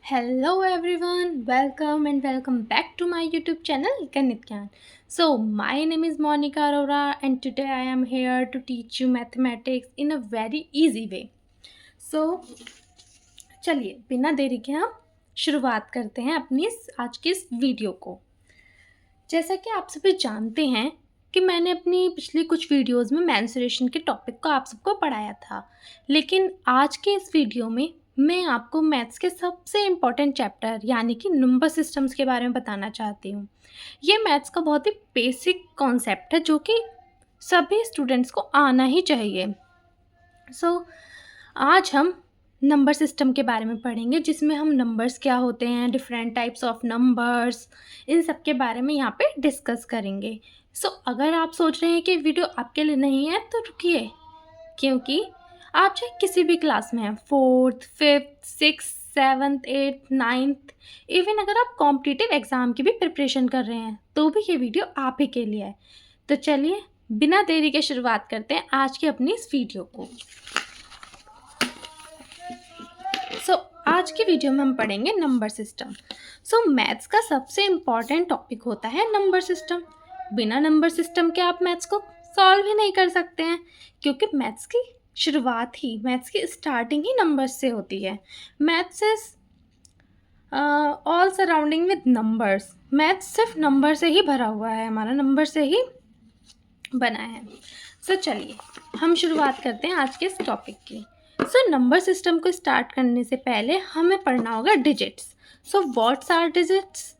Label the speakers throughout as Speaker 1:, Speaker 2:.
Speaker 1: Hello everyone, welcome and welcome back to my YouTube channel Ganit Gyan. So my name is Monica Arora and today I am here to teach you mathematics in a very easy way. So चलिए बिना देरी के हम शुरुआत करते हैं अपनी आज की इस वीडियो को। जैसा कि आप सभी जानते हैं कि मैंने अपनी पिछली कुछ वीडियोस में मेंस्ट्रुएशन के टॉपिक को आप सबको पढ़ाया था, लेकिन आज के इस वीडियो में मैं आपको मैथ्स के सबसे इम्पॉर्टेंट चैप्टर यानी कि नंबर सिस्टम्स के बारे में बताना चाहती हूँ। ये मैथ्स का बहुत ही बेसिक कॉन्सेप्ट है जो कि सभी स्टूडेंट्स को आना ही चाहिए। आज हम नंबर सिस्टम के बारे में पढ़ेंगे, जिसमें हम नंबर्स क्या होते हैं, डिफरेंट टाइप्स ऑफ नंबर्स, इन सब के बारे में यहाँ पे डिस्कस करेंगे। अगर आप सोच रहे हैं कि वीडियो आपके लिए नहीं है तो रुकिए, क्योंकि आप चाहे किसी भी क्लास में हैं, 4th, 5th, 6th, 7th, 8th, 9th, even अगर आप कॉम्पिटिटिव एग्ज़ाम की भी प्रिपरेशन कर रहे हैं तो भी ये वीडियो आप ही के लिए है। तो चलिए बिना देरी के शुरुआत करते हैं आज की अपनी इस वीडियो को। आज की वीडियो में हम पढ़ेंगे नंबर सिस्टम। मैथ्स का सबसे इम्पॉर्टेंट टॉपिक होता है नंबर सिस्टम। बिना नंबर सिस्टम के आप मैथ्स को सॉल्व ही नहीं कर सकते हैं, क्योंकि मैथ्स की शुरुआत ही, मैथ्स की स्टार्टिंग ही नंबर्स से होती है। Maths is all surrounding with numbers. Maths सिर्फ नंबर से ही भरा हुआ है, हमारा नंबर से ही बना है। चलिए हम शुरुआत करते हैं आज के इस टॉपिक की। नंबर सिस्टम को स्टार्ट करने से पहले हमें पढ़ना होगा digits. What's are digits?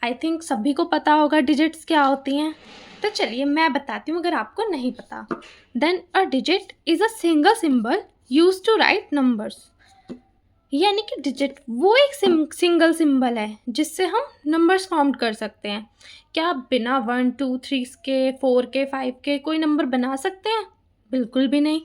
Speaker 1: I think सभी को पता होगा डिजिट्स क्या होती हैं। तो चलिए मैं बताती हूँ अगर आपको नहीं पता। Then a digit is a single symbol use to write numbers. यानी कि डिजिट वो एक सिंगल सिंबल है जिससे हम नंबर्स फॉर्म कर सकते हैं। क्या आप बिना 1, 2, 3 के, 4 के, 5 के कोई नंबर बना सकते हैं? बिल्कुल भी नहीं।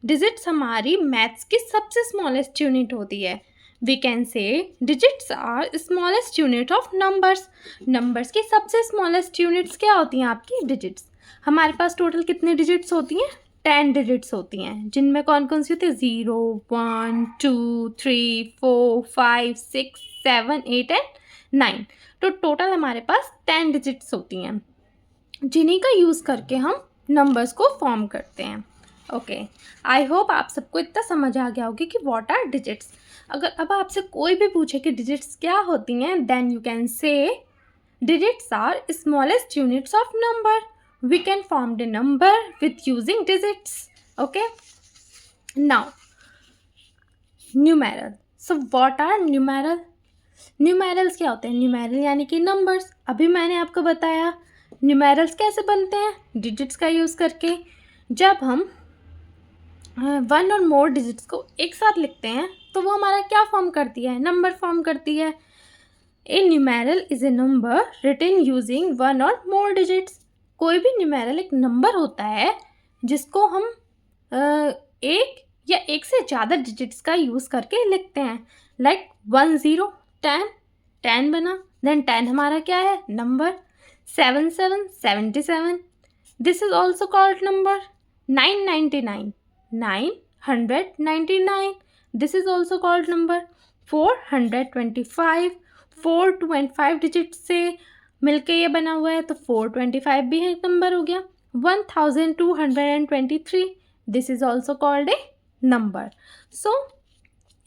Speaker 1: डिजिट्स हमारी मैथ्स की सबसे स्मॉलेस्ट यूनिट होती है। We can say digits are smallest unit of numbers. Numbers की सबसे स्मॉलेस्ट यूनिट्स क्या होती हैं? आपकी डिजिट्स। हमारे पास टोटल कितनी डिजिट्स होती हैं? 10 डिजिट्स होती हैं, जिनमें कौन कौन सी होती है? 0, 1, 2, 3, 4, 5, 6, 7, 8 एंड 9। तो टोटल हमारे पास 10 डिजिट्स होती हैं, जिन्हीं का यूज़ करके हम नंबर्स को फॉर्म करते हैं। ओके, आई होप आप सबको इतना समझ आ गया होगा कि व्हाट आर डिजिट्स। अगर अब आपसे कोई भी पूछे कि डिजिट्स क्या होती हैं, then you can say digits are smallest units of number. We can form the number with using digits. Okay, now numeral. What are numeral? Numerals क्या होते हैं? न्यूमेरल यानी कि नंबर्स। अभी मैंने आपको बताया न्यूमेरल्स कैसे बनते हैं, डिजिट्स का यूज़ करके। जब हम 1 और मोर डिजिट्स को एक साथ लिखते हैं तो वो हमारा क्या फॉर्म करती है? नंबर फॉर्म करती है। A numeral is a number written using 1 और मोर डिजिट्स। कोई भी न्यूमेरल एक नंबर होता है जिसको हम एक या एक से ज़्यादा डिजिट्स का यूज़ करके लिखते हैं। लाइक 1, 0, 10, 10 बना। देन 10 हमारा क्या है? Number. 7, 7, 77, this is also called number. 999, 999, this is also called number। 425, 4, 2 and 5 digit से मिलके ये बना हुआ है तो 425 भी एक नंबर हो गया। 1223, this is also called a number।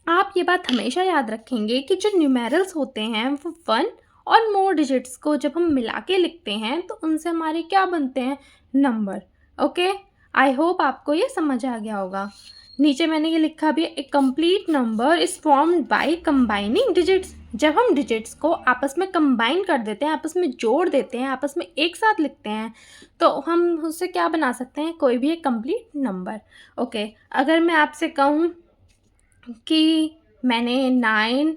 Speaker 1: आप ये बात हमेशा याद रखेंगे कि जो न्यूमेरल्स होते हैं वो 1 और मोर डिजिट्स को जब हम मिला के लिखते हैं तो उनसे हमारे क्या बनते हैं? नंबर। ओके, आई होप आपको ये समझ आ गया होगा। नीचे मैंने ये लिखा भी है, a complete number is formed by combining digits. जब हम डिजिट्स को आपस में कंबाइन कर देते हैं, आपस में जोड़ देते हैं, आपस में एक साथ लिखते हैं तो हम उससे क्या बना सकते हैं? कोई भी एक कंप्लीट नंबर। ओके, अगर मैं आपसे कहूँ कि मैंने 9,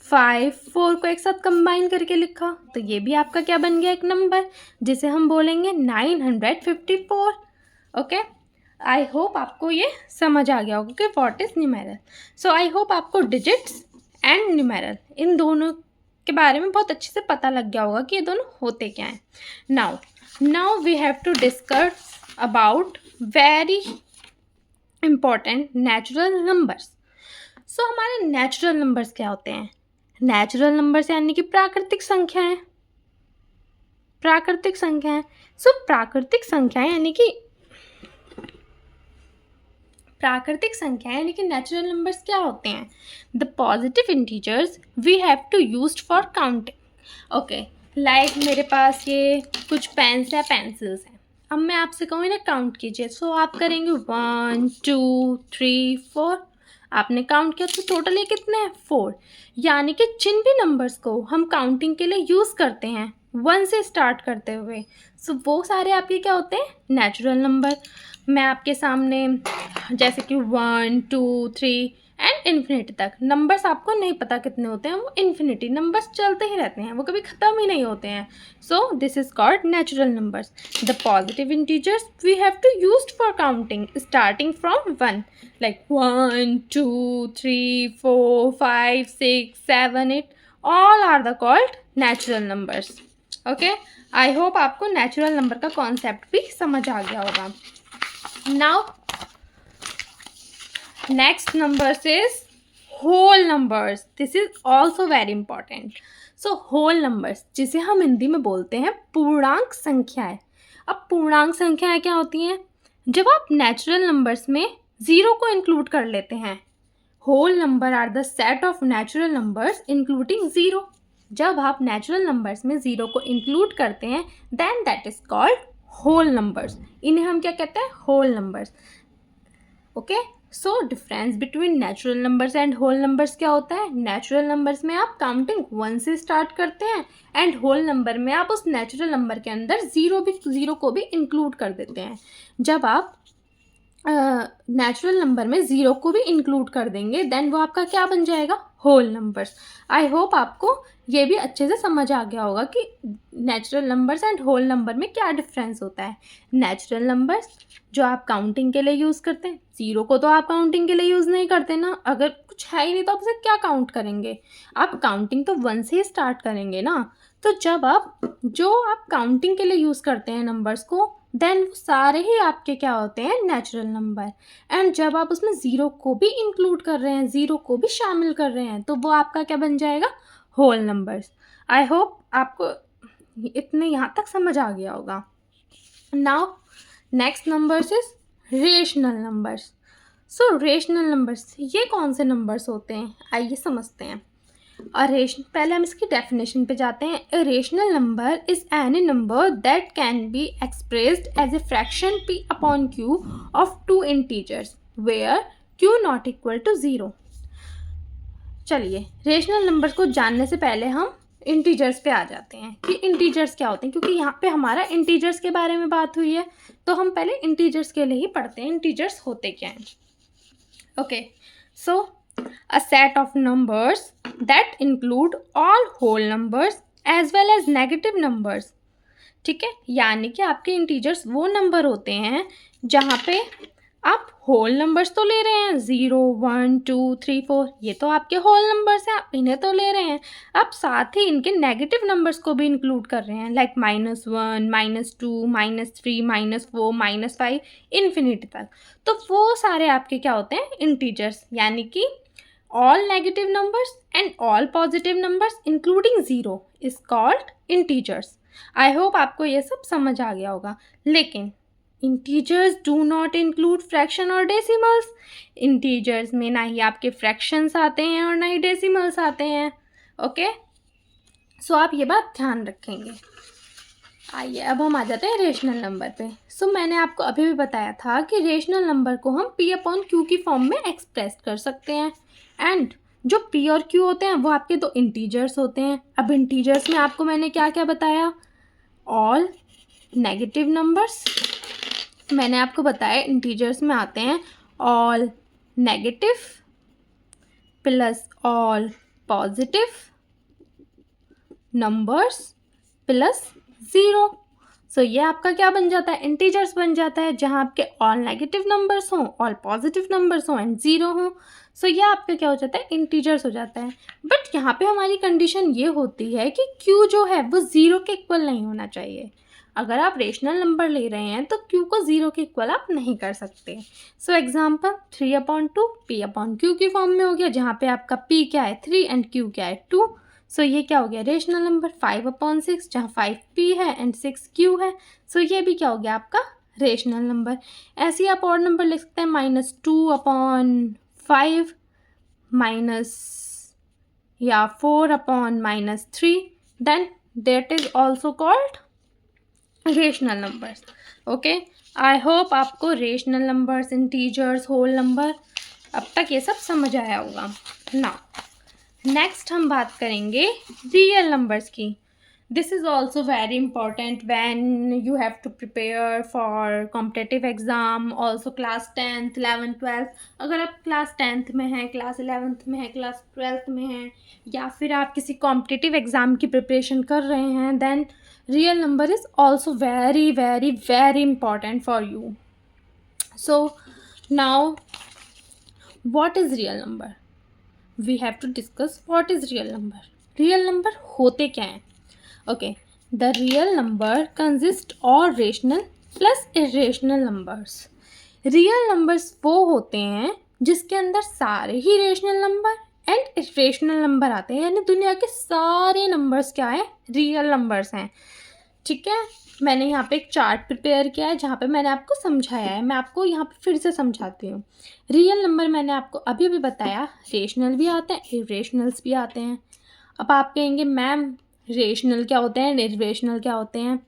Speaker 1: 5, 4 को एक साथ कंबाइन करके लिखा तो ये भी आपका क्या बन गया? एक नंबर, जिसे हम बोलेंगे 954। ओके, आई होप आपको ये समझ आ गया होगा कि what is numeral. So I hope आपको डिजिट्स एंड न्यूमेरल इन दोनों के बारे में बहुत अच्छे से पता लग गया होगा कि ये दोनों होते क्या हैं। Now we have to discuss about very important natural numbers. So हमारे नेचुरल नंबर्स क्या होते हैं? नेचुरल नंबर्स यानी कि प्राकृतिक संख्याएं। प्राकृतिक संख्याएं सो प्राकृतिक संख्याएं यानी कि नेचुरल नंबर्स क्या होते हैं? The positive integers we have to use for counting. Okay, like मेरे पास ये कुछ पेन्स या पेंसिल्स हैं। अब मैं आपसे कहूँ इन्हें काउंट कीजिए, सो आप करेंगे 1 2 3 4। आपने काउंट किया तो टोटल ये कितने हैं? 4। यानी कि जिन भी नंबर्स को हम काउंटिंग के लिए यूज़ करते हैं 1 से स्टार्ट करते हुए, सो वो सारे आपके क्या होते हैं? Natural number. मैं आपके सामने जैसे कि 1 2 3 एंड इन्फिनिटी तक नंबर्स आपको नहीं पता कितने होते हैं, वो इन्फिनिटी नंबर्स चलते ही रहते हैं, वो कभी ख़त्म ही नहीं होते हैं। So this is called natural numbers. The positive integers we have to use for counting starting from 1, like 1 2 3 4 5 6 7 8 all are the called natural numbers. Okay, I hope आपको नेचुरल नंबर का कॉन्सेप्ट भी समझ आ गया होगा। Now next numbers is whole numbers. This is also very important. So whole numbers जिसे हम हिंदी में बोलते हैं पूर्णांक संख्याएं। अब पूर्णांक संख्याएं क्या होती हैं? जब आप नेचुरल नंबर्स में ज़ीरो को इंक्लूड कर लेते हैं। Whole number are the set of natural numbers including zero. जब आप नेचुरल नंबर्स में ज़ीरो को इंक्लूड करते हैं then that is called whole numbers. इन्हें हम क्या कहते हैं? Whole numbers. Okay, so difference between natural numbers and whole numbers क्या होता है? नेचुरल नंबर्स में आप काउंटिंग 1 से स्टार्ट करते हैं एंड होल नंबर में आप उस नेचुरल नंबर के अंदर ज़ीरो को भी इंक्लूड कर देते हैं। जब आप नेचुरल नंबर में ज़ीरो को भी इंक्लूड कर देंगे देन वो आपका क्या बन जाएगा? Whole numbers. आई होप आपको ये भी अच्छे से समझ आ गया होगा कि natural numbers and whole number में क्या डिफरेंस होता है। नेचुरल नंबर्स जो आप काउंटिंग के लिए यूज़ करते हैं, ज़ीरो को तो आप काउंटिंग के लिए यूज़ नहीं करते ना, अगर कुछ है ही नहीं तो आप उसे क्या काउंट करेंगे? आप काउंटिंग तो 1 से ही स्टार्ट करेंगे ना। तो जब आप काउंटिंग के लिए यूज़ करते हैं नंबर्स को देन वो सारे ही आपके क्या होते हैं? Natural number. एंड जब आप उसमें ज़ीरो को भी इंक्लूड कर रहे हैं, ज़ीरो को भी शामिल कर रहे हैं, तो वो आपका क्या बन जाएगा? Whole numbers. आई होप आपको इतने यहाँ तक समझ आ गया होगा। Now next numbers is rational numbers. So rational numbers ये कौन से नंबर्स होते हैं? आइए समझते हैं। पहले हम इसकी डेफिनेशन पे जाते हैं। A rational number is any number that can be expressed as a fraction p upon q of two integers where q not equal to 0। चलिए, रेशनल नंबर को जानने से पहले हम इंटीजर्स पे आ जाते हैं कि इंटीजर्स क्या होते हैं, क्योंकि यहाँ पे हमारा इंटीजर्स के बारे में बात हुई है तो हम पहले इंटीजर्स के लिए ही पढ़ते हैं इंटीजर्स होते क्या हैं। Okay, so a set of numbers that include all whole numbers as well as negative numbers। ठीक है, यानी कि आपके इंटीजर्स वो नंबर होते हैं जहाँ पे आप होल नंबर्स तो ले रहे हैं 0 1 2 3 4, ये तो आपके होल नंबर्स हैं, आप इन्हें तो ले रहे हैं। आप साथ ही इनके नेगेटिव नंबर्स को भी इंक्लूड कर रहे हैं लाइक -1 -2 -3 -4 -5 इन्फिनिटी तक। तो वो सारे आपके क्या होते हैं? इंटीजर्स। यानी कि all negative numbers and all positive numbers including 0 is called integers। I hope आपको ये सब समझ आ गया होगा। लेकिन integers do not include fraction और decimals। integers में ना ही आपके fractions आते हैं और ना ही decimals आते हैं। ओके, सो आप ये बात ध्यान रखेंगे। आइए अब हम आ जाते हैं रेशनल नंबर पे। सो मैंने आपको अभी भी बताया था कि रेशनल नंबर को हम p अपॉन q की फॉर्म में एक्सप्रेस कर सकते हैं एंड जो p और q होते हैं वो आपके दो इंटीजर्स होते हैं। अब इंटीजर्स में आपको मैंने क्या क्या बताया? ऑल नेगेटिव नंबर्स, मैंने आपको बताया इंटीजर्स में आते हैं all negative plus all positive numbers plus 0। सो ये आपका क्या बन जाता है, इंटीजर्स बन जाता है, जहाँ आपके ऑल नेगेटिव नंबर्स हों, ऑल पॉजिटिव नंबर्स हों एंड ज़ीरो हों। सो ये आपका क्या हो जाता है, इंटीजर्स हो जाता है। बट यहाँ पे हमारी कंडीशन ये होती है कि क्यू जो है वो ज़ीरो के इक्वल नहीं होना चाहिए। अगर आप रेशनल नंबर ले रहे हैं तो क्यू को ज़ीरो के इक्वल आप नहीं कर सकते। सो एग्जाम्पल 3/2 p/q की फॉर्म में हो गया, जहाँ पे आपका p क्या है 3 एंड q क्या है 2। सो ये क्या हो गया, रेशनल नंबर 5/6, जहाँ 5p है एंड 6q है। सो ये भी क्या हो गया आपका रेशनल नंबर। ऐसे ही आप और नंबर लिख सकते हैं, -2/5 माइनस या 4/-3, then that is also called rational numbers. Okay, I hope आपको rational numbers, integers, whole number अब तक ये सब समझ आया होगा। नाउ नेक्स्ट हम बात करेंगे रियल नंबर्स की। This is also very important when you have to prepare for competitive exam, also class 10th 11th 12th। अगर आप क्लास 10th में हैं, क्लास 11th में हैं, क्लास 12th में हैं, या फिर आप किसी कॉम्पिटिटिव एग्ज़ाम की प्रिपरेशन कर रहे हैं, then real number is also very very very important for you. So now what is real number? We have to discuss what is real number. Real number होते क्या हैं? Okay, the real number consists of rational plus irrational numbers. Real numbers वो होते हैं जिसके अंदर सारे ही rational number and irrational number आते हैं, यानी दुनिया के सारे नंबर्स क्या हैं, रियल नंबर्स हैं। ठीक है, मैंने यहाँ पे एक चार्ट प्रिपेयर किया है जहाँ पे मैंने आपको समझाया है, मैं आपको यहाँ पे फिर से समझाती हूँ। रियल नंबर मैंने आपको अभी भी बताया, रेशनल भी आते हैं, इरेशनल्स भी आते हैं। अब आप कहेंगे मैम रेशनल क्या होते हैं, इरेशनल क्या होते हैं?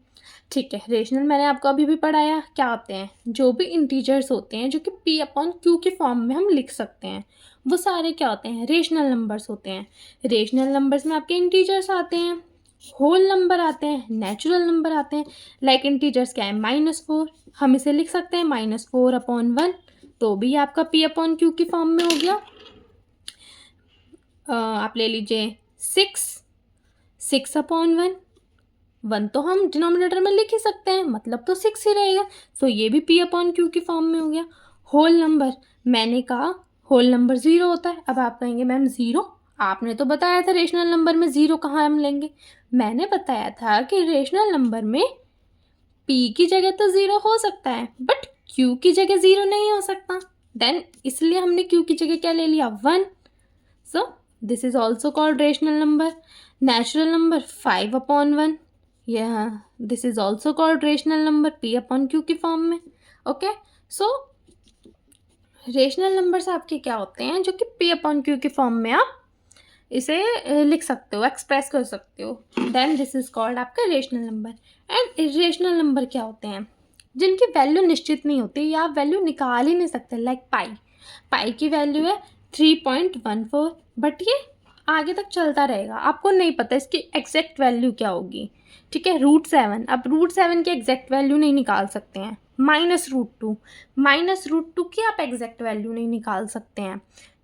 Speaker 1: ठीक है, रेशनल मैंने आपको अभी भी पढ़ाया क्या होते हैं, जो भी इंटीजर्स होते हैं जो कि p/q के फॉर्म में हम लिख सकते हैं, वो सारे क्या होते हैं, रेशनल नंबर्स होते हैं। रेशनल नंबर्स में आपके इंटीजर्स आते हैं, होल नंबर आते हैं, नेचुरल नंबर आते हैं। लाइक इंटीजर्स क्या है, -4, हम इसे लिख सकते हैं -4/1, तो भी आपका p/q की फॉर्म में हो गया। आप ले लीजिए 6/1, 1 तो हम डिनोमिनेटर में लिख ही सकते हैं, मतलब तो 6 ही रहेगा, तो ये भी p/q की फॉर्म में हो गया। होल नंबर, मैंने कहा होल नंबर 0 होता है। अब आप कहेंगे मैम 0, आपने तो बताया था रेशनल नंबर में 0 कहाँ हम लेंगे। मैंने बताया था कि रेशनल नंबर में p की जगह तो 0 हो सकता है, बट q की जगह 0 नहीं हो सकता, देन इसलिए हमने q की जगह क्या ले लिया, 1। So this is also called rational number. Natural number 5/1, यह this is also called rational number, p/q की फॉर्म में। ओके, सो रेशनल नंबर्स आपके क्या होते हैं जो कि p/q की फॉर्म में आप इसे लिख सकते हो, एक्सप्रेस कर सकते हो, देन दिस इज कॉल्ड आपका rational number. And irrational number क्या होते हैं, जिनकी वैल्यू निश्चित नहीं होती या आप वैल्यू निकाल ही नहीं सकते। लाइक पाई की वैल्यू है 3.14, बट ये आगे तक चलता रहेगा, आपको नहीं पता इसकी एग्जैक्ट वैल्यू क्या होगी। ठीक है, √7, अब √7 की एग्जैक्ट वैल्यू नहीं निकाल सकते हैं। -√2 की आप एग्जैक्ट वैल्यू नहीं निकाल सकते हैं।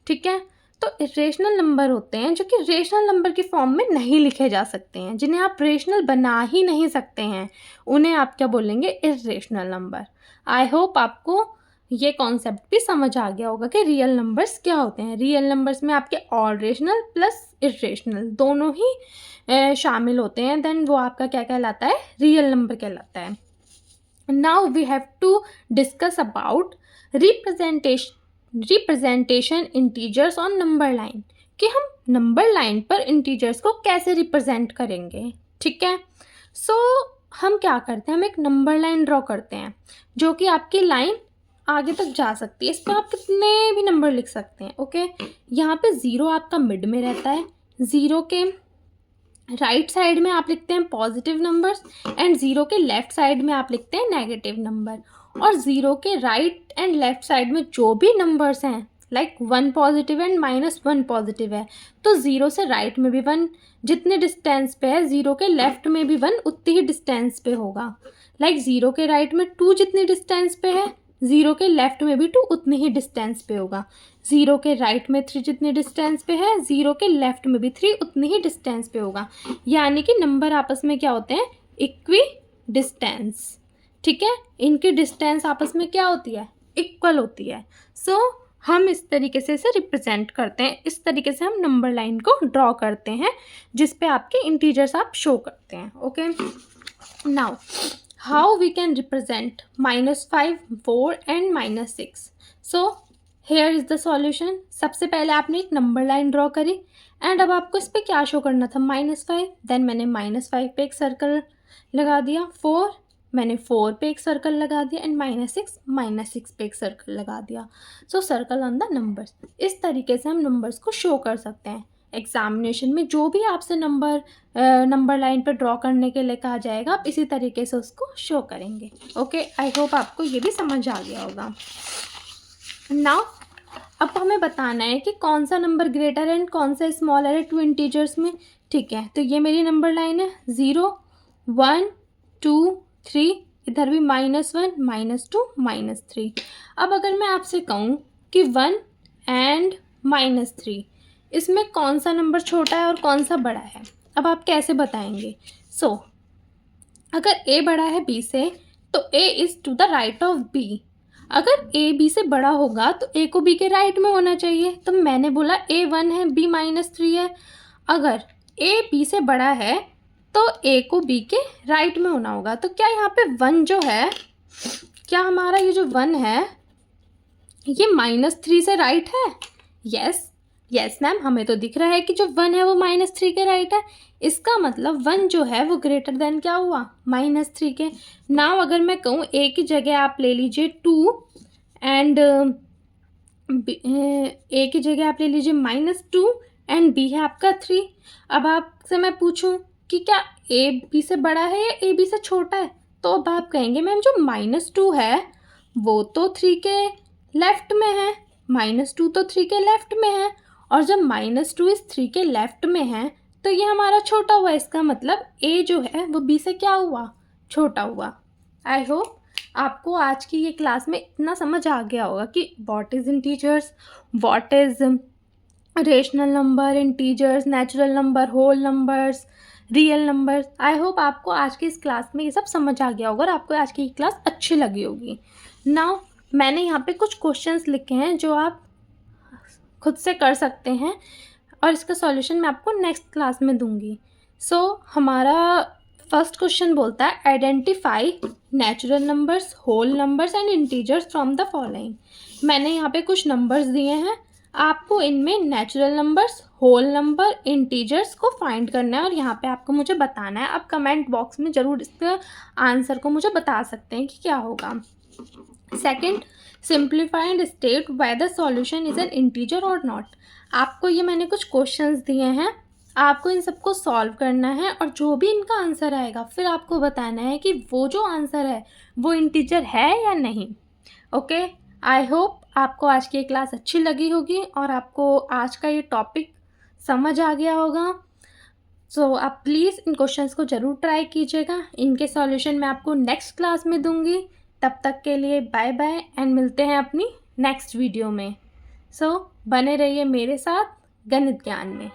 Speaker 1: ठीक है, तो इरेशनल नंबर होते हैं जो कि रेशनल नंबर की फॉर्म में नहीं लिखे जा सकते हैं, जिन्हें आप रेशनल बना ही नहीं सकते हैं, उन्हें आप क्या बोलेंगे, इरेशनल नंबर। आई होप आपको ये कॉन्सेप्ट भी समझ आ गया होगा कि रियल नंबर्स क्या होते हैं। रियल नंबर्स में आपके ऑल रेशनल प्लस इरेशनल दोनों ही शामिल होते हैं, देन वो आपका क्या कहलाता है, रियल नंबर कहलाता है। Now we have to discuss about representation integers on number line, कि हम नंबर लाइन पर इंटीजर्स को कैसे रिप्रेजेंट करेंगे। ठीक है, सो हम क्या करते हैं, हम एक नंबर लाइन ड्रॉ करते हैं जो कि आपकी लाइन आगे तक जा सकती है, इस पर आप कितने भी नंबर लिख सकते हैं। ओके, यहाँ पे 0 आपका मिड में रहता है, 0 के राइट साइड में आप लिखते हैं पॉजिटिव नंबर्स एंड 0 के लेफ्ट साइड में आप लिखते हैं नेगेटिव नंबर। और 0 के राइट एंड लेफ्ट साइड में जो भी नंबर्स हैं, लाइक 1 पॉजिटिव एंड -1 पॉजिटिव है, तो 0 से राइट में भी 1 जितने डिस्टेंस पे है, 0 के लेफ्ट में भी 1 उतनी ही डिस्टेंस पे होगा। लाइक 0 के राइट में 2 जितनी डिस्टेंस पे है, 0 के लेफ्ट में भी 2 उतनी ही डिस्टेंस पे होगा। 0 के राइट में 3 जितनी डिस्टेंस पे है, 0 के लेफ्ट में भी 3 उतनी ही डिस्टेंस पे होगा। यानी कि नंबर आपस में क्या होते हैं, डिस्टेंस, ठीक है, इनकी डिस्टेंस आपस में क्या होती है, इक्वल होती है। सो हम इस तरीके से इसे रिप्रेजेंट करते हैं, इस तरीके से हम नंबर लाइन को ड्रॉ करते हैं जिस पे आपके इंटीजर्स आप शो करते हैं। Okay, now how we can represent -5, 4 and -6। So here is the solution. सबसे पहले आपने एक नंबर लाइन ड्रॉ करी एंड अब आपको इस पर क्या शो करना था, -5, देन मैंने -5 पे एक सर्कल लगा दिया, 4 मैंने 4 पे एक सर्कल लगा दिया एंड -6 पे एक सर्कल लगा दिया। सो सर्कल ऑन द नंबर्स। इस तरीके से हम नंबर्स को शो कर सकते हैं। एग्जामिनेशन में जो भी आपसे नंबर लाइन पे ड्रॉ करने के लिए कहा जाएगा, आप इसी तरीके से उसको शो करेंगे। ओके, आई होप आपको ये भी समझ आ गया होगा। नाउ अब हमें बताना है कि कौन सा नंबर ग्रेटर एंड कौन सा स्मॉलर है टू इंटीजर्स में। ठीक है, तो ये मेरी नंबर लाइन है 0, 1, 2, 3, इधर भी -1, -2, -3। अब अगर मैं आपसे कहूँ कि 1 एंड -3, इसमें कौन सा नंबर छोटा है और कौन सा बड़ा है, अब आप कैसे बताएंगे? सो अगर a बड़ा है b से तो a is to the right of b। अगर a b से बड़ा होगा तो a को b के राइट में होना चाहिए। तो मैंने बोला a 1 है, b -3 है। अगर a b से बड़ा है तो a को b के राइट में होना होगा। तो क्या यहाँ पे 1 जो है, क्या हमारा ये जो 1 है ये -3 से राइट है? यस मैम, हमें तो दिख रहा है कि जो 1 है वो -3 के राइट है। इसका मतलब 1 जो है वो ग्रेटर देन क्या हुआ, -3 के। नाउ अगर मैं कहूँ a की जगह आप ले लीजिए 2 एंड a की जगह आप ले लीजिए -2 एंड b है आपका 3। अब आपसे मैं पूछूं कि क्या a b से बड़ा है या a b से छोटा है, तो अब आप कहेंगे मैम जो -2 है वो तो 3 के लेफ्ट में है, -2 तो 3 के लेफ्ट में है, और जब -2 इस 3 के लेफ्ट में है तो ये हमारा छोटा हुआ। इसका मतलब a जो है वो b से क्या हुआ, छोटा हुआ। आई होप आपको आज की ये क्लास में इतना समझ आ गया होगा कि what is integers, what is rational number, integers, natural number, whole numbers, real numbers. I hope आपको आज की इस क्लास में ये सब समझ आ गया होगा और आपको आज की क्लास अच्छी लगी होगी। नाउ मैंने यहाँ पे कुछ क्वेश्चंस लिखे हैं जो आप खुद से कर सकते हैं और इसका सॉल्यूशन मैं आपको नेक्स्ट क्लास में दूंगी। सो हमारा फर्स्ट क्वेश्चन बोलता है identify natural numbers, whole numbers and integers from the following. मैंने यहाँ पे कुछ नंबर्स दिए हैं, आपको इनमें natural numbers, whole number, integers को फाइंड करना है और यहाँ पे आपको मुझे बताना है। आप कमेंट बॉक्स में ज़रूर इसके आंसर को मुझे बता सकते हैं कि क्या होगा। Second, simplify and state whether solution is an integer और नॉट। आपको ये मैंने कुछ क्वेश्चंस दिए हैं, आपको इन सबको सॉल्व करना है और जो भी इनका आंसर आएगा फिर आपको बताना है कि वो जो आंसर है वो इंटीजर है या नहीं। ओके, आई होप आपको आज की क्लास अच्छी लगी होगी और आपको आज का ये टॉपिक समझ आ गया होगा। सो आप प्लीज़ इन क्वेश्चंस को ज़रूर ट्राई कीजिएगा। इनके सॉल्यूशन मैं आपको नेक्स्ट क्लास में दूंगी। तब तक के लिए बाय बाय एंड मिलते हैं अपनी नेक्स्ट वीडियो में। सो बने रहिए मेरे साथ गणित ज्ञान में।